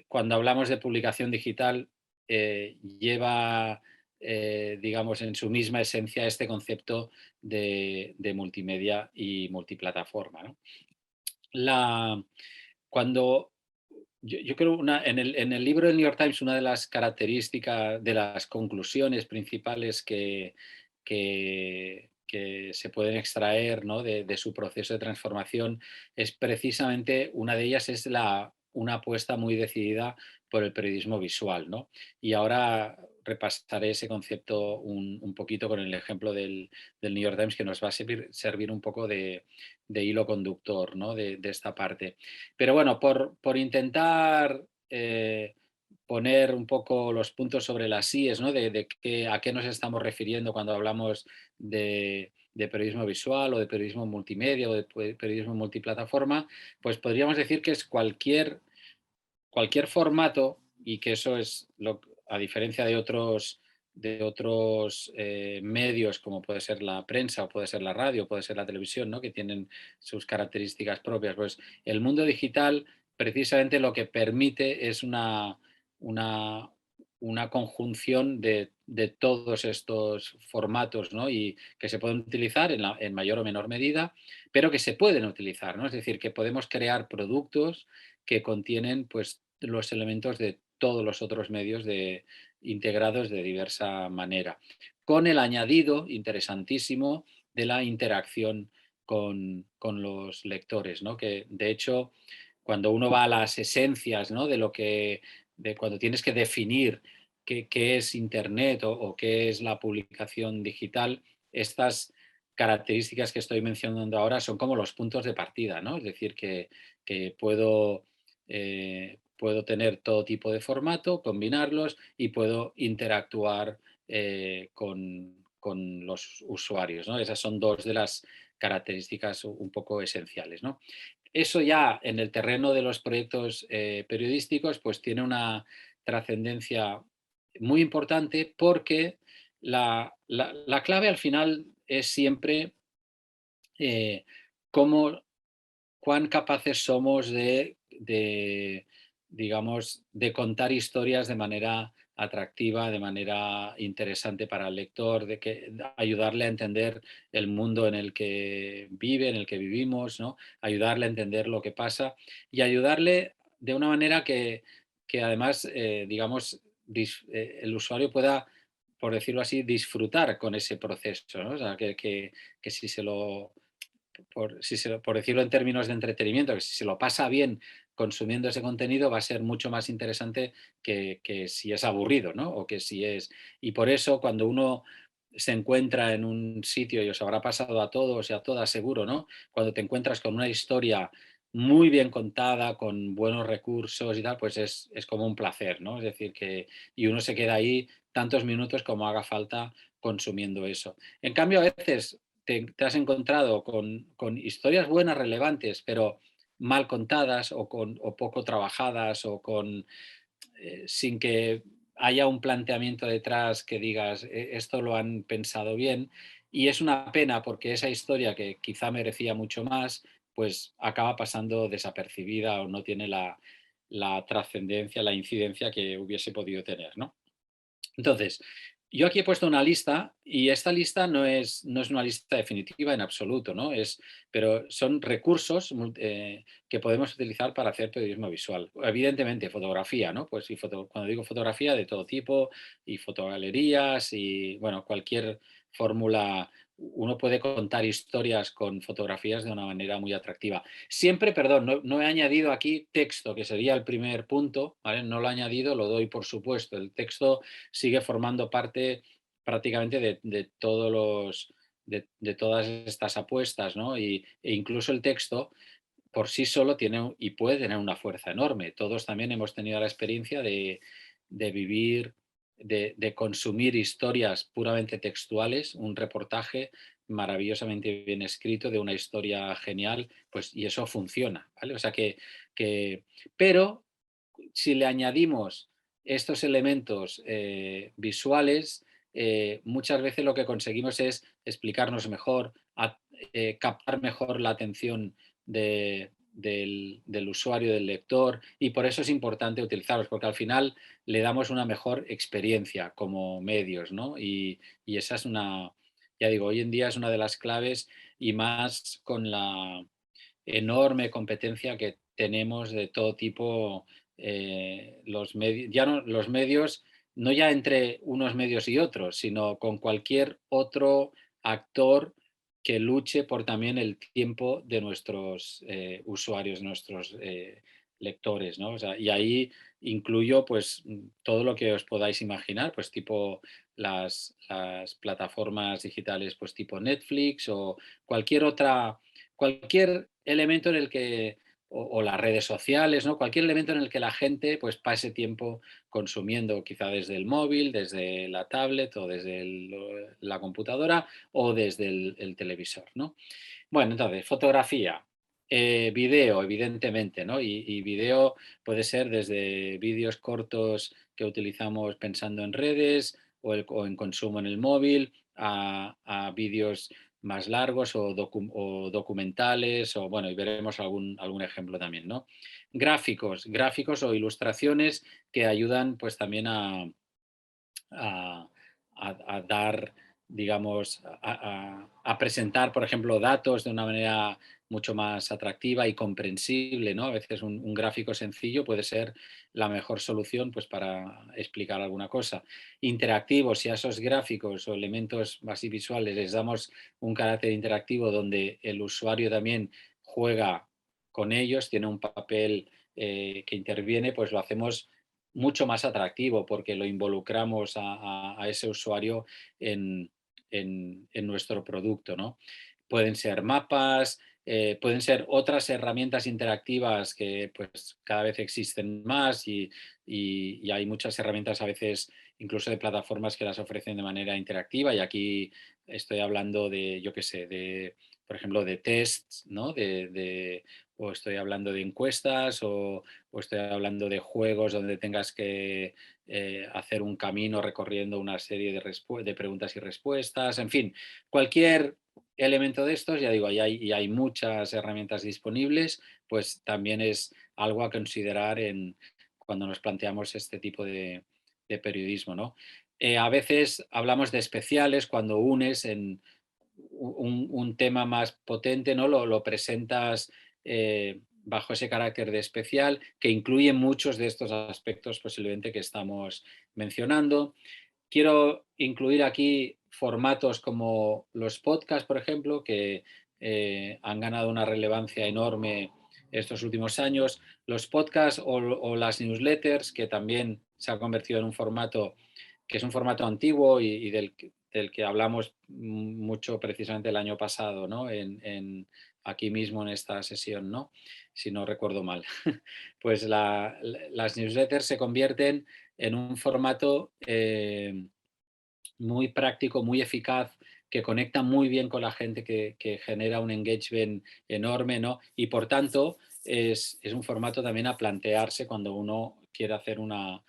cuando hablamos de publicación digital, lleva, digamos, en su misma esencia este concepto de multimedia y multiplataforma, ¿no? La, cuando yo creo en el libro del New York Times, una de las características, de las conclusiones principales que se pueden extraer, ¿no?, de su proceso de transformación es precisamente, una de ellas es una apuesta muy decidida por el periodismo visual, ¿no? Y ahora repasaré ese concepto un poquito con el ejemplo del New York Times, que nos va a servir un poco de hilo conductor, ¿no?, de esta parte. Pero bueno, por intentar poner un poco los puntos sobre las íes, ¿no?, a qué nos estamos refiriendo cuando hablamos de periodismo visual o de periodismo multimedia o de periodismo multiplataforma, pues podríamos decir que es cualquier formato, y que eso es, a diferencia de otros medios, como puede ser la prensa o puede ser la radio, puede ser la televisión, ¿no?, que tienen sus características propias. Pues el mundo digital precisamente lo que permite es una, una conjunción de todos estos formatos, ¿no?, y que se pueden utilizar en mayor o menor medida, pero que se pueden utilizar, ¿no? Es decir, que podemos crear productos que contienen, pues, los elementos de todos los otros medios, integrados de diversa manera, con el añadido interesantísimo de la interacción con los lectores, ¿no? Que de hecho, cuando uno va a las esencias, ¿no?, de cuando tienes que definir qué es Internet o qué es la publicación digital, estas características que estoy mencionando ahora son como los puntos de partida, ¿no? Es decir, que puedo tener todo tipo de formato, combinarlos, y puedo interactuar con los usuarios, ¿no? Esas son dos de las características un poco esenciales, ¿no? Eso ya en el terreno de los proyectos periodísticos, pues tiene una trascendencia muy importante, porque la clave al final es siempre eh, cómo cuán capaces somos digamos, de contar historias de manera atractiva, de manera interesante para el lector, de ayudarle a entender el mundo en el que vive, en el que vivimos, ¿no? Ayudarle a entender lo que pasa y ayudarle de una manera que además, digamos, el usuario pueda, por decirlo así, disfrutar con ese proceso, ¿no? O sea, que si se lo por decirlo en términos de entretenimiento, que si se lo pasa bien consumiendo ese contenido, va a ser mucho más interesante que si es aburrido, ¿no? O que si es... Y por eso, cuando uno se encuentra en un sitio, y os habrá pasado a todos y a todas seguro, ¿no?, cuando te encuentras con una historia muy bien contada, con buenos recursos y tal, pues es como un placer, ¿no? Es decir, y uno se queda ahí tantos minutos como haga falta consumiendo eso. En cambio, a veces te has encontrado con historias buenas, relevantes, pero mal contadas o poco trabajadas, sin que haya un planteamiento detrás que digas, esto lo han pensado bien", y es una pena porque esa historia, que quizá merecía mucho más, pues acaba pasando desapercibida o no tiene la trascendencia, la incidencia que hubiese podido tener, ¿no? Entonces, yo aquí he puesto una lista, y esta lista no es una lista definitiva en absoluto, ¿no? Pero son recursos que podemos utilizar para hacer periodismo visual. Evidentemente, fotografía, ¿no? Pues cuando digo fotografía, de todo tipo, y fotogalerías, y bueno, cualquier fórmula. Uno puede contar historias con fotografías de una manera muy atractiva. Siempre, perdón, no he añadido aquí texto, que sería el primer punto, ¿vale? No lo he añadido, lo doy por supuesto. El texto sigue formando parte prácticamente de todas estas apuestas, ¿no? E incluso el texto por sí solo y puede tener una fuerza enorme. Todos también hemos tenido la experiencia de vivir, de consumir historias puramente textuales, un reportaje maravillosamente bien escrito de una historia genial, pues, y eso funciona, ¿vale? O sea que pero si le añadimos estos elementos visuales, muchas veces lo que conseguimos es explicarnos mejor, captar mejor la atención del usuario, del lector, y por eso es importante utilizarlos, porque al final le damos una mejor experiencia como medios, ¿no? Y esa es una, ya digo, hoy en día es una de las claves, y más con la enorme competencia que tenemos de todo tipo, los medios, ya no los medios, no ya entre unos medios y otros, sino con cualquier otro actor que luche por también el tiempo de nuestros usuarios, nuestros lectores, ¿no? O sea, y ahí incluyo pues todo lo que os podáis imaginar, pues tipo las plataformas digitales, pues tipo Netflix o cualquier otra, cualquier elemento en el que, o las redes sociales, ¿no? Cualquier elemento en el que la gente pues pase tiempo consumiendo, quizá desde el móvil, desde la tablet o desde la computadora o desde el televisor, ¿no? Bueno, entonces, fotografía, video, evidentemente, ¿no? Y video puede ser desde vídeos cortos que utilizamos pensando en redes o en consumo en el móvil, a vídeos más largos o documentales, o bueno, y veremos algún ejemplo también, ¿no? Gráficos o ilustraciones que ayudan pues también a, a dar, digamos, a presentar, por ejemplo, datos de una manera mucho más atractiva y comprensible, ¿no? A veces un gráfico sencillo puede ser la mejor solución pues, para explicar alguna cosa. Interactivos, si a esos gráficos o elementos así visuales les damos un carácter interactivo donde el usuario también juega con ellos, tiene un papel que interviene, pues lo hacemos mucho más atractivo porque lo involucramos a ese usuario en, en nuestro producto, ¿no? Pueden ser mapas, pueden ser otras herramientas interactivas que pues cada vez existen más y hay muchas herramientas a veces incluso de plataformas que las ofrecen de manera interactiva, y aquí estoy hablando de, yo qué sé, de, por ejemplo, de tests, ¿no? O estoy hablando de encuestas o estoy hablando de juegos donde tengas que hacer un camino recorriendo una serie de preguntas y respuestas, en fin, cualquier elemento de estos, ya digo, y hay muchas herramientas disponibles, pues también es algo a considerar cuando nos planteamos este tipo de periodismo, ¿no? A veces hablamos de especiales cuando unes en un tema más potente, ¿no? Lo presentas bajo ese carácter de especial, que incluye muchos de estos aspectos posiblemente que estamos mencionando. Quiero incluir aquí formatos como los podcasts, por ejemplo, que han ganado una relevancia enorme estos últimos años. Los podcasts o las newsletters, que también se ha convertido en un formato que es un formato antiguo y del que hablamos mucho precisamente el año pasado, ¿no? Aquí mismo en esta sesión, ¿no? Si no recuerdo mal. Pues las newsletters se convierten en un formato muy práctico, muy eficaz, que conecta muy bien con la gente, que genera un engagement enorme, ¿no? Y por tanto es un formato también a plantearse cuando uno quiere hacer una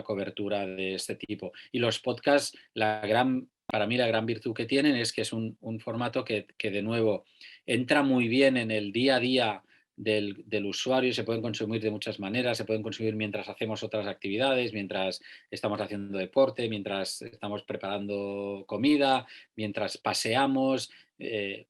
cobertura de este tipo. Y los podcasts, para mí la gran virtud que tienen es que es un formato que de nuevo entra muy bien en el día a día del usuario, se pueden consumir de muchas maneras, se pueden consumir mientras hacemos otras actividades, mientras estamos haciendo deporte, mientras estamos preparando comida, mientras paseamos,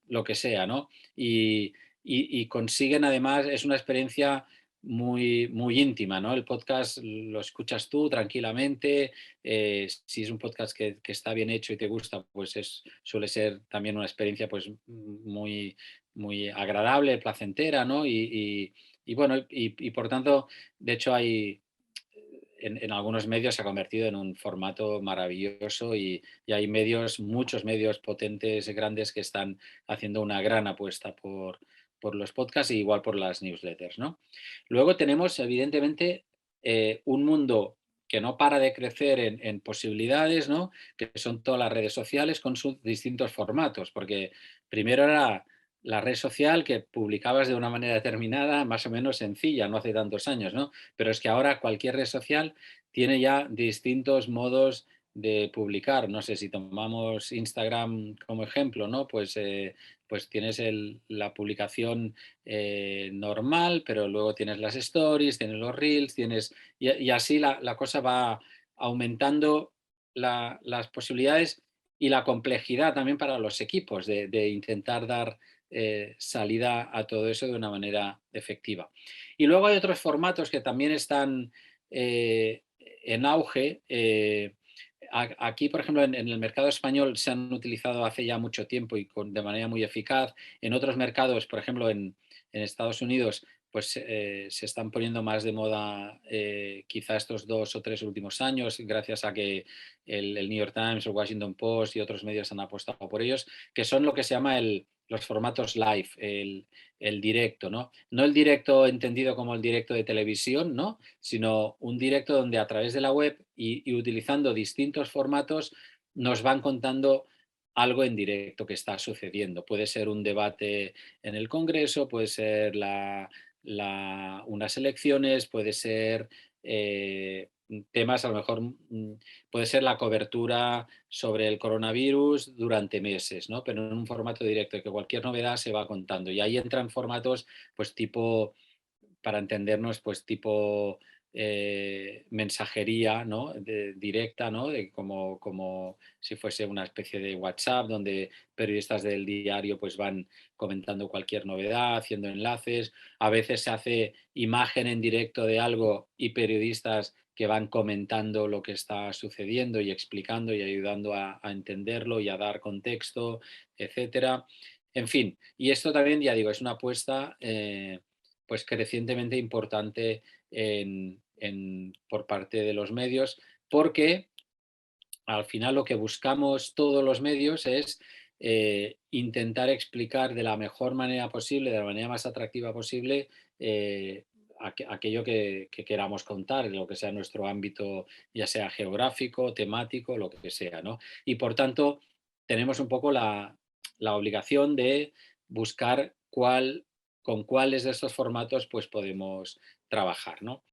lo que sea, ¿no? Y consiguen además, es una experiencia muy, muy íntima, ¿no? El podcast lo escuchas tú tranquilamente, si es un podcast que está bien hecho y te gusta, pues suele ser también una experiencia pues muy, muy agradable, placentera, ¿no? Y bueno, y por tanto, de hecho en algunos medios se ha convertido en un formato maravilloso y hay medios, muchos medios potentes, grandes, que están haciendo una gran apuesta por los podcasts y igual por las newsletters, ¿no? Luego tenemos, evidentemente, un mundo que no para de crecer en posibilidades, ¿no? Que son todas las redes sociales con sus distintos formatos, porque primero era la red social que publicabas de una manera determinada, más o menos sencilla, no hace tantos años, ¿no? Pero es que ahora cualquier red social tiene ya distintos modos de publicar. No sé, si tomamos Instagram como ejemplo, ¿no? Pues tienes la publicación normal, pero luego tienes las stories, tienes los reels, y así la cosa va aumentando las posibilidades y la complejidad también para los equipos de intentar dar salida a todo eso de una manera efectiva. Y luego hay otros formatos que también están en auge. Aquí, por ejemplo, en el mercado español se han utilizado hace ya mucho tiempo y de manera muy eficaz. En otros mercados, por ejemplo, en Estados Unidos, pues se están poniendo más de moda quizá estos 2 o 3 últimos años, gracias a que el New York Times, el Washington Post y otros medios han apostado por ellos, que son lo que se llama los formatos live, el directo, ¿no? No el directo entendido como el directo de televisión, ¿no? Sino un directo donde a través de la web y utilizando distintos formatos nos van contando algo en directo que está sucediendo. Puede ser un debate en el Congreso, puede ser unas elecciones, puede ser temas, a lo mejor puede ser la cobertura sobre el coronavirus durante meses, ¿no? Pero en un formato directo, que cualquier novedad se va contando. Y ahí entran formatos, pues tipo, para entendernos, pues tipo mensajería, ¿no? Directa, ¿no? Como si fuese una especie de WhatsApp, donde periodistas del diario pues van comentando cualquier novedad, haciendo enlaces. A veces se hace imagen en directo de algo y periodistas que van comentando lo que está sucediendo y explicando y ayudando a entenderlo y a dar contexto, etcétera. En fin, y esto también, ya digo, es una apuesta pues crecientemente importante por parte de los medios, porque al final lo que buscamos todos los medios es intentar explicar de la mejor manera posible, de la manera más atractiva posible, aquello que queramos contar, en lo que sea nuestro ámbito, ya sea geográfico, temático, lo que sea, ¿no? Y por tanto, tenemos un poco la obligación de buscar con cuáles de estos formatos pues podemos trabajar, ¿no?